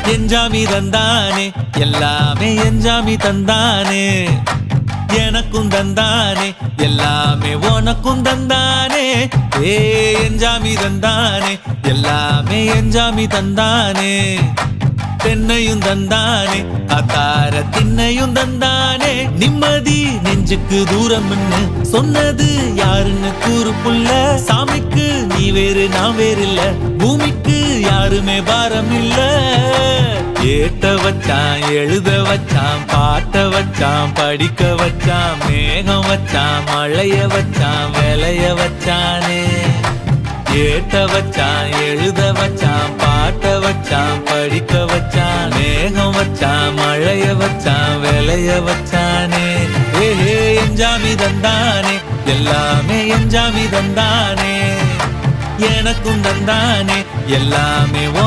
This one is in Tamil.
எஞ்சாமி தந்தானே எல்லாமே எஞ்சாமி தந்தானே எனக்கும் தந்தானே எல்லாமே உனக்கும் தந்தானே ஏ எஞ்சாமி தந்தானே எல்லாமே எஞ்சாமி தந்தானே தென்னையும் தந்தானே அத்தார திண்ணையும் தந்தானே நிம்மதி நெஞ்சுக்கு தூரம் சொன்னது யாருன்னு கூறு புள்ள சாமிக்கு நீ வேறு நான் வேறு இல்ல பூமிக்கு யாருமே பாரம் இல்ல ஏத்த வச்சான் எழுத வச்சான் பாட்ட வச்சான் படிக்க வச்சான் மேகம் வச்சான் மழைய வச்சான் விளைய வச்சானே ஏத்த வச்சான் எழுத வச்சான் பாட்ட வச்சான் படிக்க வச்சான் மேகம் வச்சான் மழைய வச்சான் விளைய வச்சானே ஏஹே எஞ்சாமி தந்தானே எல்லாமே எஞ்சாமி தந்தானே எனக்கும் தந்தானே எல்லாமே